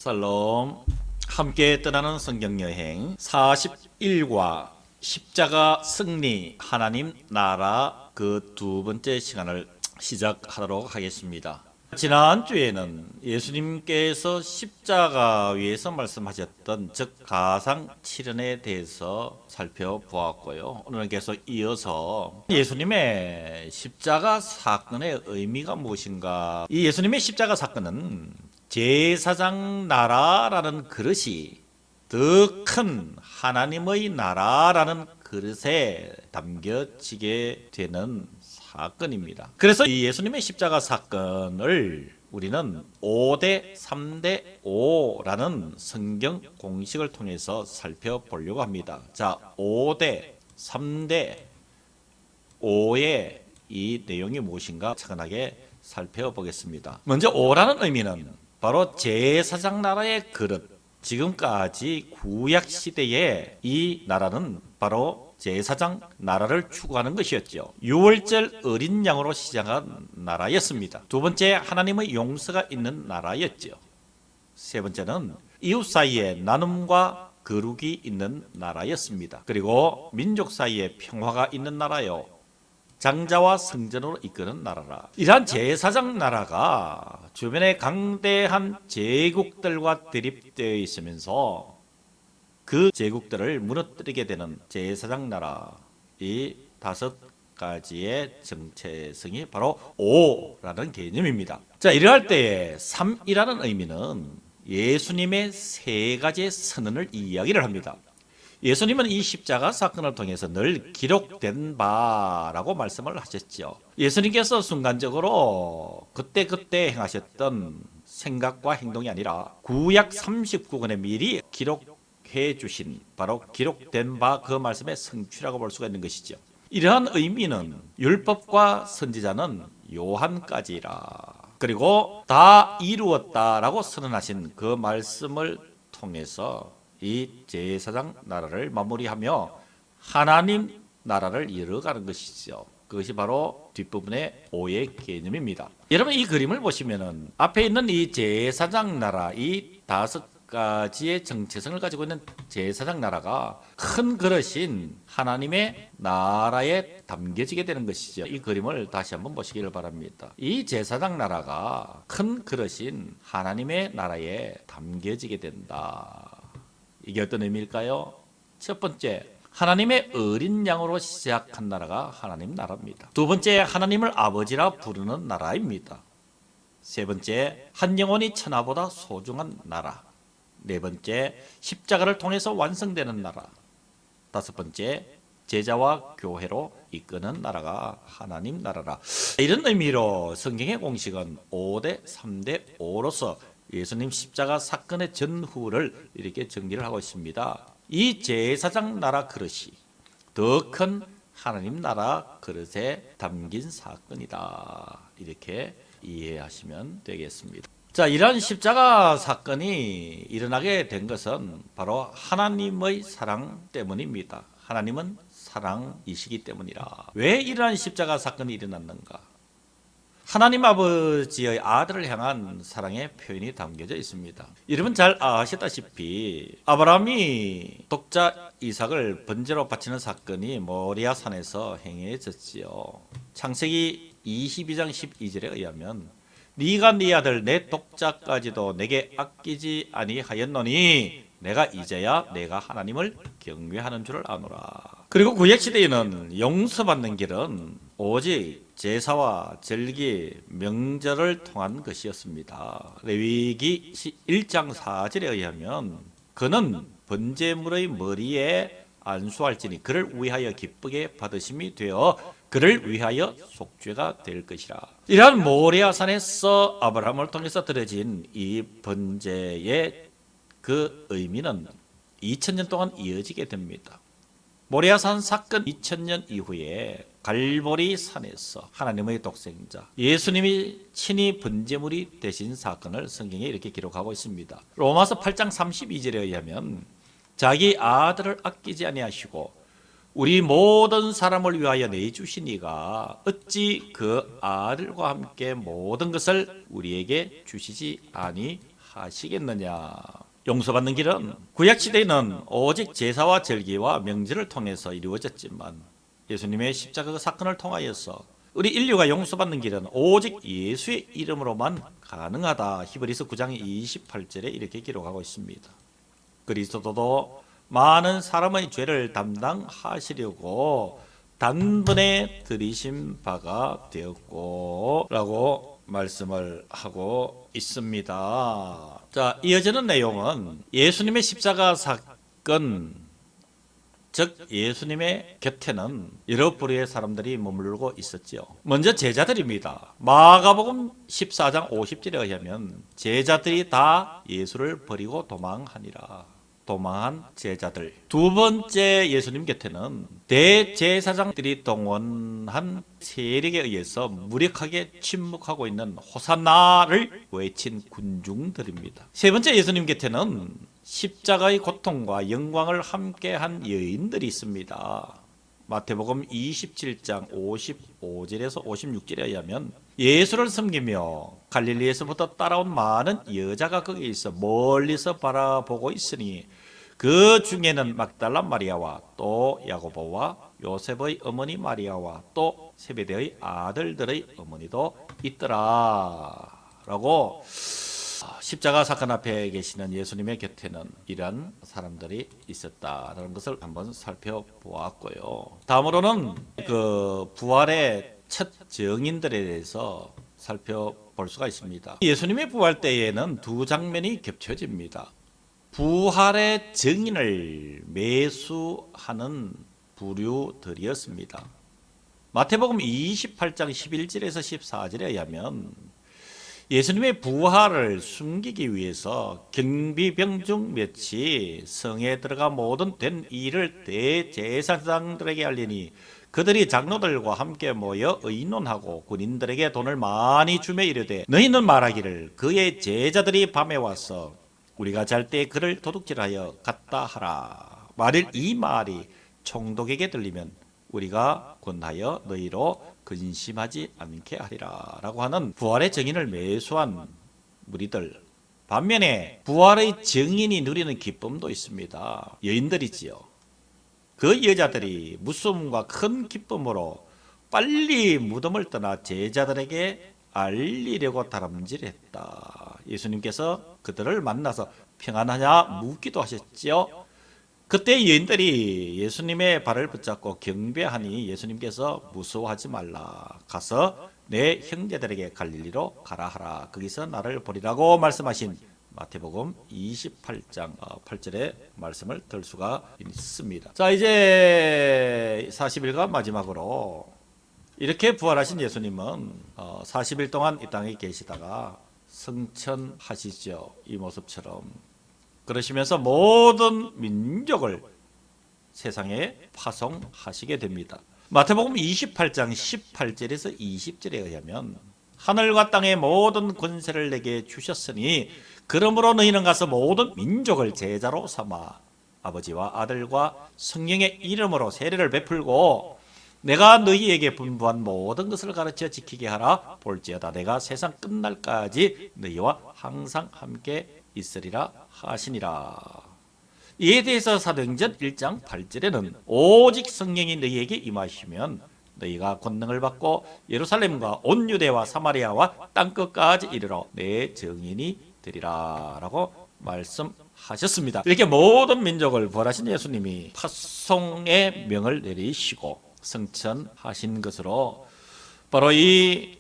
살롬. 함께 떠나는 성경여행 41과 십자가 승리 하나님 나라 그 두 번째 시간을 시작하도록 하겠습니다. 지난주에는 예수님께서 십자가 위에서 말씀하셨던 즉 가상 7연에 대해서 살펴보았고요. 오늘은 계속 이어서 예수님의 십자가 사건의 의미가 무엇인가. 이 예수님의 십자가 사건은 제사장 나라라는 그릇이 더 큰 하나님의 나라라는 그릇에 담겨지게 되는 사건입니다. 그래서 이 예수님의 십자가 사건을 우리는 5대 3대 5라는 성경 공식을 통해서 살펴보려고 합니다. 자, 5대 3대 5의 이 내용이 무엇인가 차근하게 살펴보겠습니다. 먼저 5라는 의미는 바로 제사장 나라의 그릇. 지금까지 구약 시대에 이 나라는 바로 제사장 나라를 추구하는 것이었죠. 6월절 어린 양으로 시작한 나라였습니다. 두 번째, 하나님의 용서가 있는 나라였죠. 세 번째는 이웃 사이에 나눔과 거룩이 있는 나라였습니다. 그리고 민족 사이에 평화가 있는 나라요. 장자와 성전으로 이끄는 나라라. 이러한 제사장 나라가 주변에 강대한 제국들과 대립되어 있으면서 그 제국들을 무너뜨리게 되는 제사장 나라, 이 5가지의 정체성이 바로 5라는 개념입니다. 자, 이러할 때에 3이라는 의미는 예수님의 3가지의 선언을 이야기를 합니다. 예수님은 이 십자가 사건을 통해서 늘 기록된 바라고 말씀을 하셨죠. 예수님께서 순간적으로 그때 행하셨던 생각과 행동이 아니라 구약 39권에 미리 기록해 주신 바로 기록된 바 그 말씀의 성취라고 볼 수가 있는 것이죠. 이러한 의미는 율법과 선지자는 요한까지라, 그리고 다 이루었다라고 선언하신 그 말씀을 통해서 이 제사장 나라를 마무리하며 하나님 나라를 이뤄가는 것이죠. 그것이 바로 뒷부분의 5의 개념입니다. 여러분, 이 그림을 보시면은 앞에 있는 이 제사장 나라, 이 5가지의 정체성을 가지고 있는 제사장 나라가 큰 그릇인 하나님의 나라에 담겨지게 되는 것이죠. 이 그림을 다시 한번 보시기를 바랍니다. 이 제사장 나라가 큰 그릇인 하나님의 나라에 담겨지게 된다. 이게 어떤 의미일까요? 첫 번째, 하나님의 어린 양으로 시작한 나라가 하나님 나라입니다. 두 번째, 하나님을 아버지라 부르는 나라입니다. 세 번째, 한 영혼이 천하보다 소중한 나라. 네 번째, 십자가를 통해서 완성되는 나라. 다섯 번째, 제자와 교회로 이끄는 나라가 하나님 나라라. 이런 의미로 성경의 공식은 5대 3대 5로서 예수님 십자가 사건의 전후를 이렇게 정리를 하고 있습니다. 이 제사장 나라 그릇이 더 큰 하나님 나라 그릇에 담긴 사건이다. 이렇게 이해하시면 되겠습니다. 자, 이러한 십자가 사건이 일어나게 된 것은 바로 하나님의 사랑 때문입니다. 하나님은 사랑이시기 때문이라. 왜 이러한 십자가 사건이 일어났는가? 하나님 아버지의 아들을 향한 사랑의 표현이 담겨져 있습니다. 여러분 잘 아시다시피 아브라함이 독자 이삭을 번제로 바치는 사건이 모리아 산에서 행해졌지요. 창세기 22장 12절에 의하면 네가 네 아들 내 독자까지도 내게 아끼지 아니하였노니 내가 이제야 내가 하나님을 경외하는 줄을 아노라. 그리고 구약시대에는 용서받는 길은 오직 제사와 절기, 명절을 통한 것이었습니다. 레위기 1장 4절에 의하면 그는 번제물의 머리에 안수할지니 그를 위하여 기쁘게 받으심이 되어 그를 위하여 속죄가 될 것이라. 이러한 모리아산에서 아브라함을 통해서 드려진 이 번제의 그 의미는 2000년 동안 이어지게 됩니다. 모리아산 사건 2000년 이후에 갈보리 산에서 하나님의 독생자 예수님이 친히 번제물이 되신 사건을 성경에 이렇게 기록하고 있습니다. 로마서 8장 32절에 의하면 자기 아들을 아끼지 아니하시고 우리 모든 사람을 위하여 내주시니가 어찌 그 아들과 함께 모든 것을 우리에게 주시지 아니하시리까. 하시겠느냐. 용서받는 길은 구약시대에는 오직 제사와 절기와 명절을 통해서 이루어졌지만 예수님의 십자가 사건을 통하여서 우리 인류가 용서받는 길은 오직 예수의 이름으로만 가능하다. 히브리서 9장 28절에 이렇게 기록하고 있습니다. 그리스도도 많은 사람의 죄를 담당하시려고 단번에 들이신 바가 되었고 라고 말씀을 하고 있습니다. 자, 이어지는 내용은 예수님의 십자가 사건, 즉 예수님의 곁에는 여러 부류의 사람들이 머무르고 있었지요. 먼저 제자들입니다. 마가복음 14장 50절에 의하면 제자들이 다 예수를 버리고 도망하니라. 도망한 제자들. 두 번째 예수님 곁에는 대제사장들이 동원한 세력에 의해서 무력하게 침묵하고 있는 호산나를 외친 군중들입니다. 세 번째 예수님 곁에는 십자가의 고통과 영광을 함께한 여인들이 있습니다. 마태복음 27장 55절에서 56절에 의하면 예수를 섬기며 갈릴리에서부터 따라온 많은 여자가 거기에 있어 멀리서 바라보고 있으니 그 중에는 막달라 마리아와 또 야고보와 요셉의 어머니 마리아와 또 세베대의 아들들의 어머니도 있더라 라고 십자가 사건 앞에 계시는 예수님의 곁에는 이런 사람들이 있었다라는 것을 한번 살펴보았고요. 다음으로는 그 부활의 첫 증인들에 대해서 살펴볼 수가 있습니다. 예수님의 부활 때에는 두 장면이 겹쳐집니다. 부활의 증인을 매수하는 부류들이었습니다. 마태복음 28장 11절에서 14절에 의하면 예수님의 부활을 숨기기 위해서 경비병중 몇이 성에 들어가 모든 된 일을 대제사장들에게 알리니 그들이 장로들과 함께 모여 의논하고 군인들에게 돈을 많이 주며 이르되 너희는 말하기를 그의 제자들이 밤에 와서 우리가 잘 때 그를 도둑질하여 갔다 하라. 만일 이 말이 총독에게 들리면 우리가 권하여 너희로 근심하지 않게 하리라 라고 하는 부활의 증인을 매수한 무리들. 반면에 부활의 증인이 누리는 기쁨도 있습니다. 여인들이지요. 그 여자들이 무서움과 큰 기쁨으로 빨리 무덤을 떠나 제자들에게 알리려고 다름질했다. 예수님께서 그들을 만나서 평안하냐 묻기도 하셨지요. 그때 여인들이 예수님의 발을 붙잡고 경배하니 예수님께서 무서워하지 말라. 가서 내 형제들에게 갈릴리로 가라 하라. 거기서 나를 보리라고 말씀하신 마태복음 28장 8절의 말씀을 들 수가 있습니다. 자, 이제 40일간 마지막으로 이렇게 부활하신 예수님은 40일 동안 이 땅에 계시다가 승천하시죠. 이 모습처럼. 그러시면서 모든 민족을 세상에 파송하시게 됩니다. 마태복음 28장 18절에서 20절에 의하면 하늘과 땅의 모든 권세를 내게 주셨으니 그러므로 너희는 가서 모든 민족을 제자로 삼아 아버지와 아들과 성령의 이름으로 세례를 베풀고 내가 너희에게 분부한 모든 것을 가르쳐 지키게 하라. 볼지어다 내가 세상 끝날까지 너희와 항상 함께 있으리라 하시니라. 이에 대해서 사도행전 1장 8절에는 오직 성령이 너희에게 임하시면 너희가 권능을 받고 예루살렘과 온 유대와 사마리아와 땅끝까지 이르러 내 증인이 되리라 라고 말씀하셨습니다. 이렇게 모든 민족을 부활하신 예수님이 파송의 명을 내리시고 승천하신 것으로 바로 이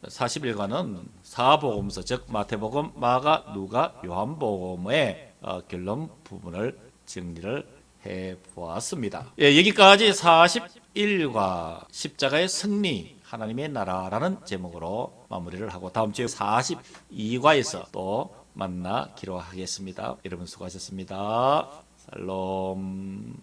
40일간은 사복음서 즉 마태복음, 마가, 누가, 요한복음의 결론 부분을 정리를 해보았습니다. 여기까지 40일과 십자가의 승리, 하나님의 나라라는 제목으로 마무리를 하고 다음 주에 42과에서 또 만나기로 하겠습니다. 여러분 수고하셨습니다. 살롬.